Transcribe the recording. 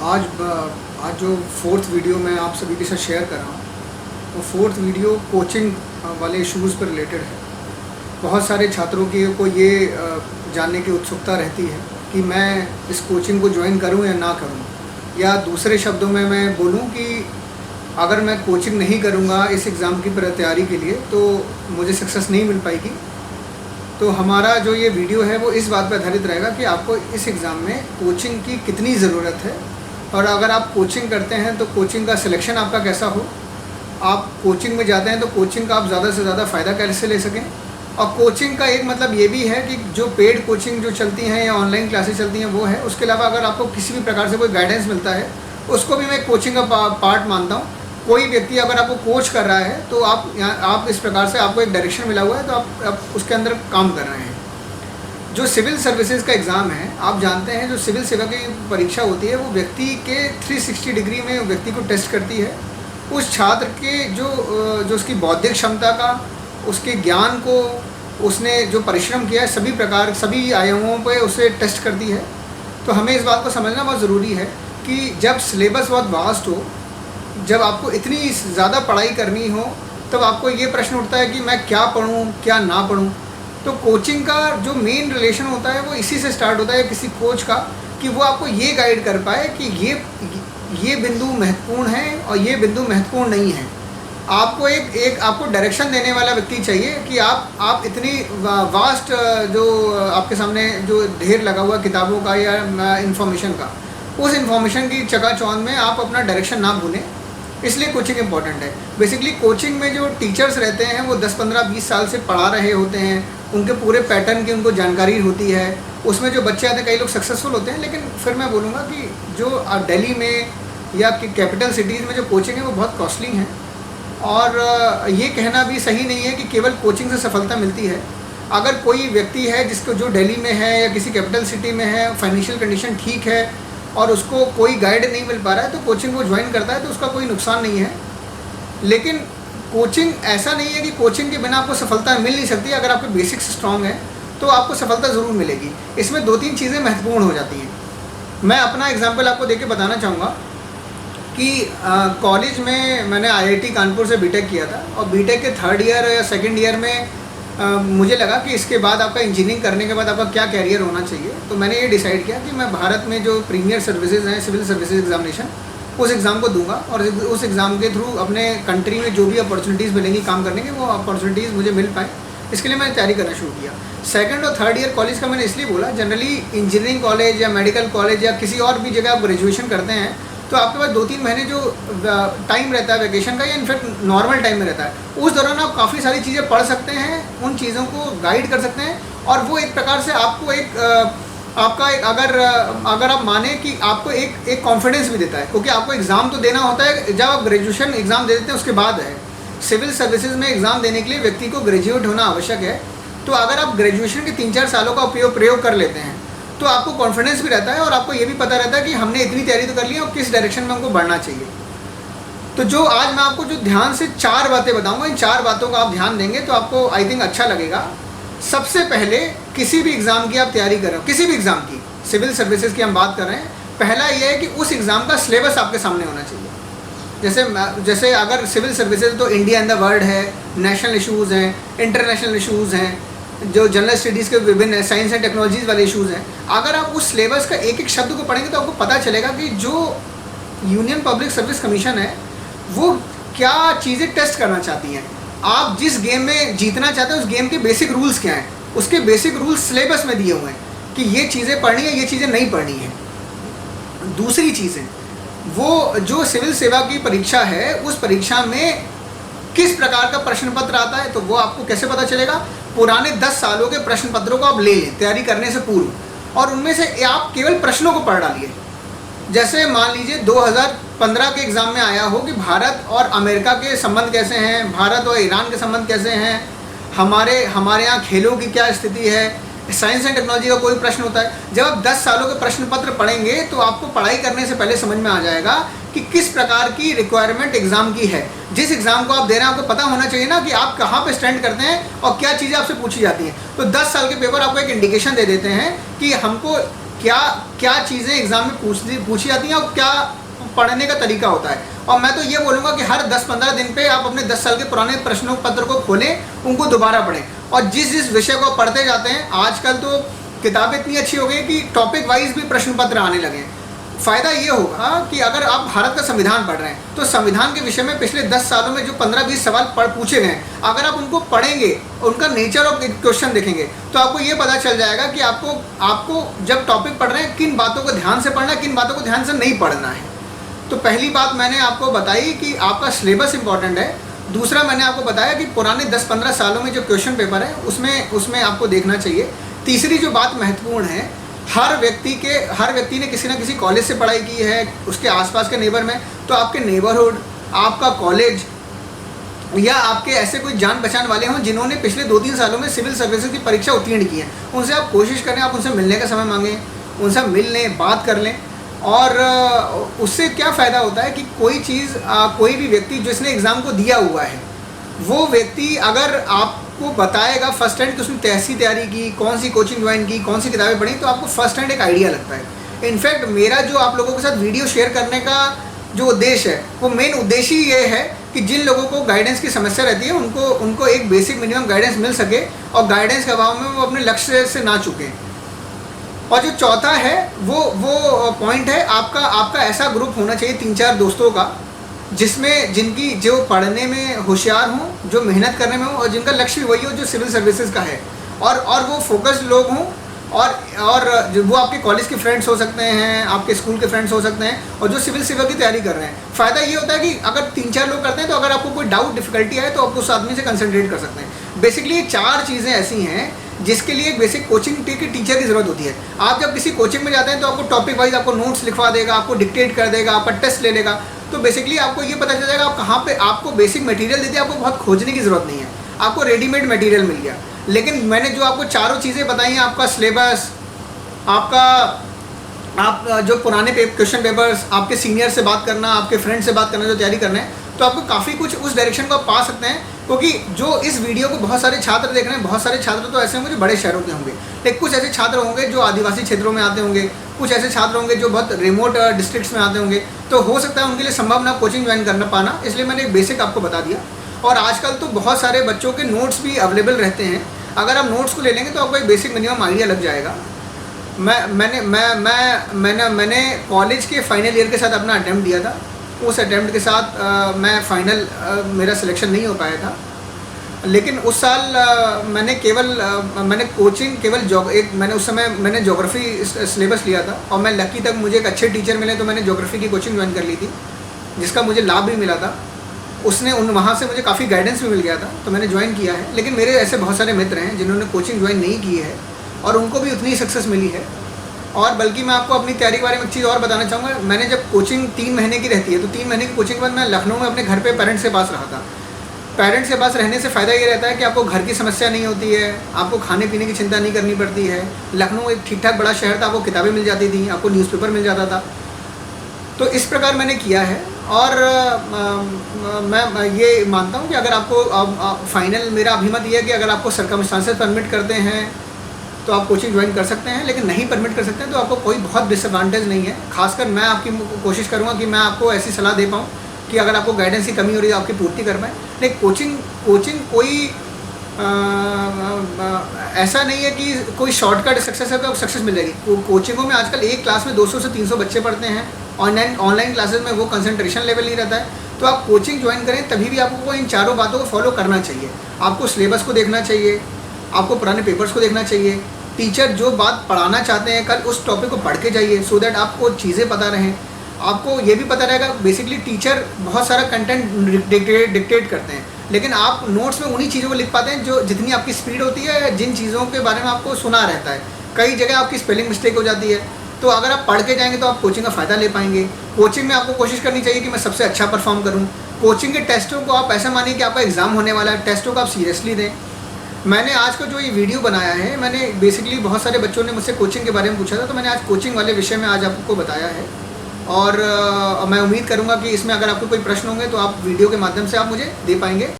आज जो fourth video मैं आप सभी के साथ शेयर कर रहा हूँ, वो फोर्थ वीडियो कोचिंग वाले इश्यूज़ पर रिलेटेड है। बहुत सारे छात्रों को ये जानने की उत्सुकता रहती है कि मैं इस कोचिंग को ज्वाइन करूँ या ना करूँ, या दूसरे शब्दों में मैं बोलूँ कि अगर मैं कोचिंग नहीं करूँगा इस एग्ज़ाम की तैयारी के लिए तो मुझे सक्सेस नहीं मिल पाएगी। तो हमारा जो ये वीडियो है वो इस बात पर आधारित रहेगा कि आपको इस एग्ज़ाम में कोचिंग की कितनी ज़रूरत है, और अगर आप कोचिंग करते हैं तो कोचिंग का सिलेक्शन आपका कैसा हो, आप कोचिंग में जाते हैं तो कोचिंग का आप ज़्यादा से ज़्यादा फ़ायदा कैसे ले सकें। और कोचिंग का एक मतलब ये भी है कि जो पेड कोचिंग जो चलती हैं या ऑनलाइन क्लासेस चलती हैं वो है, उसके अलावा अगर आपको किसी भी प्रकार से कोई गाइडेंस मिलता है उसको भी मैं कोचिंग का पार्ट मानता हूँ। कोई व्यक्ति अगर आपको कोच कर रहा है तो आप इस प्रकार से आपको एक डायरेक्शन मिला हुआ है तो आप उसके अंदर काम कर रहे हैं। जो सिविल सर्विसेज का एग्ज़ाम है, आप जानते हैं जो सिविल सेवा की परीक्षा होती है वो व्यक्ति के 360 डिग्री में व्यक्ति को टेस्ट करती है। उस छात्र के जो उसकी बौद्धिक क्षमता का, उसके ज्ञान को, उसने जो परिश्रम किया है, सभी आयामों पे उसे टेस्ट करती है। तो हमें इस बात को समझना बहुत ज़रूरी है कि जब सिलेबस बहुत वास्ट हो, जब आपको इतनी ज़्यादा पढ़ाई करनी हो, तब आपको ये प्रश्न उठता है कि मैं क्या पढ़ूँ क्या ना पढ़ूँ। तो कोचिंग का जो मेन रिलेशन होता है वो इसी से स्टार्ट होता है, किसी कोच का, कि वो आपको ये गाइड कर पाए कि ये बिंदु महत्वपूर्ण है और ये बिंदु महत्वपूर्ण नहीं है। आपको आपको डायरेक्शन देने वाला व्यक्ति चाहिए कि आप इतनी वास्ट जो आपके सामने जो ढेर लगा हुआ किताबों का या इन्फॉर्मेशन का, उस इन्फॉर्मेशन की चकाचौंध में आप अपना डायरेक्शन ना भूलें। इसलिए कोचिंग इंपॉर्टेंट है। बेसिकली कोचिंग में जो टीचर्स रहते हैं वो 10, 15, 20 साल से पढ़ा रहे होते हैं, उनके पूरे पैटर्न की उनको जानकारी होती है। उसमें जो बच्चे आते हैं, कई लोग सक्सेसफुल होते हैं, लेकिन फिर मैं बोलूँगा कि जो दिल्ली में या आपकी कैपिटल सिटीज़ में जो कोचिंग है वो बहुत कॉस्टली है। और ये कहना भी सही नहीं है कि केवल कोचिंग से सफलता मिलती है। अगर कोई व्यक्ति है जिसको जो दिल्ली में है या किसी कैपिटल सिटी में है, फाइनेंशियल कंडीशन ठीक है और उसको कोई गाइड नहीं मिल पा रहा है, तो कोचिंग को ज्वाइन करता है तो उसका कोई नुकसान नहीं है। लेकिन कोचिंग ऐसा नहीं है कि कोचिंग के बिना आपको सफलता मिल नहीं सकती। अगर आपके बेसिक्स स्ट्रॉन्ग है तो आपको सफलता ज़रूर मिलेगी। इसमें 2-3 चीज़ें महत्वपूर्ण हो जाती हैं। मैं अपना एग्जाम्पल आपको देके बताना चाहूँगा कि कॉलेज में मैंने IIT कानपुर से बीटेक किया था, और बीटेक के 3rd ईयर या 2nd ईयर में मुझे लगा कि इसके बाद आपका इंजीनियरिंग करने के बाद आपका क्या कैरियर होना चाहिए। तो मैंने ये डिसाइड किया कि मैं भारत में जो प्रीमियर सर्विसेज हैं, सिविल सर्विसेज एग्जामिनेशन, उस एग्ज़ाम को दूंगा, और उस एग्ज़ाम के थ्रू अपने कंट्री में जो भी अपॉर्चुनिटीज़ मिलेंगी काम करने की, वो अपॉर्चुनिटीज़ मुझे मिल पाएँ। इसके लिए मैंने तैयारी करना शुरू किया। 2nd और 3rd ईयर कॉलेज का मैंने इसलिए बोला, जनरली इंजीनियरिंग कॉलेज या मेडिकल कॉलेज या किसी और भी जगह आप ग्रेजुएशन करते हैं तो आपके पास 2-3 महीने जो टाइम रहता है वैकेशन का, या इनफैक्ट नॉर्मल टाइम में रहता है, उस दौरान आप काफ़ी सारी चीज़ें पढ़ सकते हैं, उन चीज़ों को गाइड कर सकते हैं, और वो एक प्रकार से आपको अगर आप माने कि आपको एक कॉन्फिडेंस भी देता है, क्योंकि आपको एग्ज़ाम तो देना होता है। जब आप ग्रेजुएशन एग्ज़ाम दे देते हैं उसके बाद है, सिविल सर्विसेज में एग्ज़ाम देने के लिए व्यक्ति को ग्रेजुएट होना आवश्यक है। तो अगर आप ग्रेजुएशन के 3-4 सालों का प्रयोग कर लेते हैं तो आपको कॉन्फिडेंस भी रहता है, और आपको ये भी पता रहता है कि हमने इतनी तैयारी तो कर ली है और किस डायरेक्शन में हमको बढ़ना चाहिए। तो जो आज मैं आपको जो ध्यान से 4 बातें बताऊंगा, इन 4 बातों का आप ध्यान देंगे तो आपको आई थिंक अच्छा लगेगा। सबसे पहले, किसी भी एग्ज़ाम की आप तैयारी कर रहे हो, किसी भी एग्ज़ाम की, सिविल सर्विसेज की हम बात कर रहे हैं, पहला ये है कि उस एग्ज़ाम का सिलेबस आपके सामने होना चाहिए। जैसे अगर सिविल सर्विसेज तो इंडिया एंड द वर्ल्ड है, नेशनल इशूज़ हैं, इंटरनेशनल इशूज़ हैं, जो जनरल स्टडीज़ के विभिन्न साइंस एंड टेक्नोलॉजीज़ वाले इशूज़ हैं। अगर आप उस सिलेबस का एक शब्द को पढ़ेंगे तो आपको पता चलेगा कि जो यूनियन पब्लिक सर्विस कमीशन है वो क्या चीज़ें टेस्ट करना चाहती हैं। आप जिस गेम में जीतना चाहते हैं उस गेम के बेसिक रूल्स क्या हैं, उसके बेसिक रूल्स सिलेबस में दिए हुए हैं कि ये चीज़ें पढ़नी है, ये चीज़ें नहीं पढ़नी है। दूसरी चीज़ें, वो जो सिविल सेवा की परीक्षा है उस परीक्षा में किस प्रकार का प्रश्न पत्र आता है, तो वो आपको कैसे पता चलेगा। पुराने 10 सालों के प्रश्न पत्रों को आप ले लें तैयारी करने से पूर्व, और उनमें से आप केवल प्रश्नों को पढ़ डालिए। जैसे मान लीजिए 2015 के एग्ज़ाम में आया हो कि भारत और अमेरिका के संबंध कैसे हैं, भारत और ईरान के संबंध कैसे हैं, हमारे यहाँ खेलों की क्या स्थिति है, साइंस एंड टेक्नोलॉजी का कोई प्रश्न होता है। जब आप 10 सालों के प्रश्न पत्र पढ़ेंगे तो आपको पढ़ाई करने से पहले समझ में आ जाएगा कि किस प्रकार की रिक्वायरमेंट एग्ज़ाम की है। जिस एग्ज़ाम को आप दे रहे हैं आपको पता होना चाहिए ना कि आप कहाँ पे स्टैंड करते हैं और क्या चीज़ें आपसे पूछी जाती हैं। तो 10 साल के पेपर आपको एक इंडिकेशन दे देते हैं कि हमको क्या क्या चीज़ें एग्ज़ाम में पूछी जाती हैं और क्या पढ़ने का तरीका होता है। और मैं तो ये बोलूँगा कि हर 10-15 दिन पे आप अपने 10 साल के पुराने प्रश्नों पत्र को खोलें, उनको दोबारा पढ़ें, और जिस जिस विषय को पढ़ते जाते हैं, आजकल तो किताबें इतनी अच्छी हो गई कि टॉपिक वाइज भी प्रश्न पत्र आने लगे हैं। फ़ायदा ये होगा कि अगर आप भारत का संविधान पढ़ रहे हैं तो संविधान के विषय में पिछले 10 सालों में जो 15-20 सवाल पूछे गए, अगर आप उनको पढ़ेंगे, उनका नेचर ऑफ क्वेश्चन देखेंगे, तो आपको ये पता चल जाएगा कि आपको जब टॉपिक पढ़ रहे हैं किन बातों को ध्यान से पढ़ना है, किन बातों को ध्यान से नहीं पढ़ना है। तो पहली बात मैंने आपको बताई कि आपका सिलेबस इंपॉर्टेंट है। दूसरा मैंने आपको बताया कि पुराने 10-15 सालों में जो क्वेश्चन पेपर है उसमें आपको देखना चाहिए। तीसरी जो बात महत्वपूर्ण है, हर व्यक्ति ने किसी न किसी कॉलेज से पढ़ाई की है, उसके आसपास के नेबर में, तो आपके नेबरहुड, आपका कॉलेज या आपके ऐसे कोई जान पहचान वाले हों जिन्होंने पिछले 2-3 सालों में सिविल सर्विसेज की परीक्षा उत्तीर्ण की है, उनसे आप कोशिश करें, आप उनसे मिलने का समय मांगें, उनसे मिल लें, बात कर लें। और उससे क्या फ़ायदा होता है कि कोई भी व्यक्ति जिसने एग्ज़ाम को दिया हुआ है, वो व्यक्ति अगर आपको बताएगा फर्स्ट हैंड कि उसने कैसी तैयारी की, कौन सी कोचिंग ज्वाइन की, कौन सी किताबें पढ़ी, तो आपको फर्स्ट हैंड एक आइडिया लगता है। इनफैक्ट मेरा जो आप लोगों के साथ वीडियो शेयर करने का जो उद्देश्य है, वो मेन उद्देश्य ये है कि जिन लोगों को गाइडेंस की समस्या रहती है उनको एक बेसिक मिनिमम गाइडेंस मिल सके और गाइडेंस के अभाव में वो अपने लक्ष्य से ना चुकें। और जो चौथा है वो पॉइंट है, आपका ऐसा ग्रुप होना चाहिए 3-4 दोस्तों का जिनकी जो पढ़ने में होशियार हों, जो मेहनत करने में हो, और जिनका लक्ष्य भी वही हो जो सिविल सर्विसेज का है, और वो फोकस्ड लोग हों, और जो वो आपके कॉलेज के फ्रेंड्स हो सकते हैं, आपके स्कूल के फ्रेंड्स हो सकते हैं, और जो सिविल सेवा की तैयारी कर रहे हैं। फ़ायदा ये होता है कि अगर 3-4 लोग करते हैं तो अगर आपको कोई डाउट डिफिकल्टी आए तो आप उस आदमी से कंसंट्रेट कर सकते हैं। बेसिकली ये 4 चीज़ें ऐसी हैं जिसके लिए एक बेसिक कोचिंग के टीचर की ज़रूरत होती है। आप जब किसी कोचिंग में जाते हैं तो आपको टॉपिक वाइज आपको नोट्स लिखवा देगा, आपको डिक्टेट कर देगा, आपका टेस्ट ले लेगा, तो बेसिकली आपको ये पता चल जाएगा आप कहाँ पे आपको बेसिक मटेरियल देते हैं, आपको बहुत खोजने की ज़रूरत नहीं है, आपको रेडीमेड मटेरियल मिल गया। लेकिन मैंने जो आपको चारों चीज़ें बताई हैं, आपका सिलेबस, आप जो पुराने क्वेश्चन पेपर्स, आपके सीनियर से बात करना, आपके फ्रेंड से बात करना जो तैयारी करना है, तो आपको काफ़ी कुछ उस डायरेक्शन को आप पा सकते हैं। क्योंकि जो इस वीडियो को बहुत सारे छात्र देख रहे हैं, बहुत सारे छात्र तो ऐसे होंगे जो बड़े शहरों के होंगे, लेकिन कुछ ऐसे छात्र होंगे जो आदिवासी क्षेत्रों में आते होंगे, कुछ ऐसे छात्र होंगे जो बहुत रिमोट डिस्ट्रिक्ट्स में आते होंगे, तो हो सकता है उनके लिए संभव ना कोचिंग ज्वाइन करना पाना, इसलिए मैंने एक बेसिक आपको बता दिया। और आजकल तो बहुत सारे बच्चों के नोट्स भी अवेलेबल रहते हैं, अगर आप नोट्स को ले लेंगे तो आपको एक बेसिक मिनिमम आइडिया लग जाएगा। मैंने कॉलेज के फाइनल ईयर के साथ अपना अटैम्प्ट दिया था, उस अटैम्प्ट के साथ मैं फाइनल मेरा सिलेक्शन नहीं हो पाया था, लेकिन उस साल मैंने कोचिंग मैंने उस समय मैंने ज्योग्राफी सिलेबस लिया था, और मैं लकी तक मुझे एक अच्छे टीचर मिले तो मैंने ज्योग्राफी की कोचिंग ज्वाइन कर ली थी, जिसका मुझे लाभ भी मिला था। वहाँ से मुझे काफ़ी गाइडेंस भी मिल गया था, तो मैंने ज्वाइन किया है। लेकिन मेरे ऐसे बहुत सारे मित्र हैं जिन्होंने कोचिंग ज्वाइन नहीं की है और उनको भी उतनी सक्सेस मिली है। और बल्कि मैं आपको अपनी तैयारी के बारे में एक चीज़ और बताना चाहूँगा। मैंने जब कोचिंग 3 महीने की रहती है, तो 3 महीने की कोचिंग के बाद मैं लखनऊ में अपने घर पे पेरेंट्स के पास रहा था। पेरेंट्स के पास रहने से फ़ायदा ये रहता है कि आपको घर की समस्या नहीं होती है, आपको खाने पीने की चिंता नहीं करनी पड़ती है। लखनऊ एक ठीक ठाक बड़ा शहर था, आपको किताबें मिल जाती थी, आपको न्यूज़पेपर मिल जाता था। तो इस प्रकार मैंने किया है। और मैं ये मानता हूँ कि अगर आपको फाइनल मेरा अभिमत ये है कि अगर आपको सर्कमस्टांसेस परमिट करते हैं तो आप कोचिंग ज्वाइन कर सकते हैं, लेकिन नहीं परमिट कर सकते हैं तो आपको कोई बहुत डिसएडवांटेज नहीं है। खासकर मैं आपकी कोशिश करूँगा कि मैं आपको ऐसी सलाह दे पाऊँ कि अगर आपको गाइडेंस की कमी हो रही है आपकी पूर्ति कर पाएँ। लेकिन कोचिंग कोई ऐसा नहीं है कि कोई शॉर्टकट सक्सेस है तो सक्सेस मिल जाएगी। कोचिंगों में आजकल एक क्लास में 200 से 300 बच्चे पढ़ते हैं। ऑनलाइन क्लासेस में वो कंसंट्रेशन लेवल नहीं रहता है। तो आप कोचिंग ज्वाइन करें तभी भी आपको इन चारों बातों को फॉलो करना चाहिए। आपको सिलेबस को देखना चाहिए, आपको पुराने पेपर्स को देखना चाहिए, टीचर जो बात पढ़ाना चाहते हैं कल उस टॉपिक को पढ़ के जाइए, सो दैट आपको चीज़ें पता रहें। आपको ये भी पता रहेगा, बेसिकली टीचर बहुत सारा कंटेंट डिक्टेट करते हैं, लेकिन आप नोट्स में उन्हीं चीज़ों को लिख पाते हैं जो जितनी आपकी स्पीड होती है, जिन चीज़ों के बारे में आपको सुना रहता है। कई जगह आपकी स्पेलिंग मिस्टेक हो जाती है, तो अगर आप पढ़ के जाएंगे तो आप कोचिंग का फ़ायदा ले पाएंगे। कोचिंग में आपको कोशिश करनी चाहिए कि मैं सबसे अच्छा परफॉर्म करूँ। कोचिंग के टेस्टों को आप ऐसा मानिए कि आपका एग्ज़ाम होने वाला है, टेस्टों को आप सीरियसली दें। मैंने आज का जो ये वीडियो बनाया है, मैंने बेसिकली बहुत सारे बच्चों ने मुझसे कोचिंग के बारे में पूछा था, तो मैंने आज कोचिंग वाले विषय में आज आपको बताया है। और मैं उम्मीद करूँगा कि इसमें अगर आपको कोई प्रश्न होंगे तो आप वीडियो के माध्यम से आप मुझे दे पाएंगे।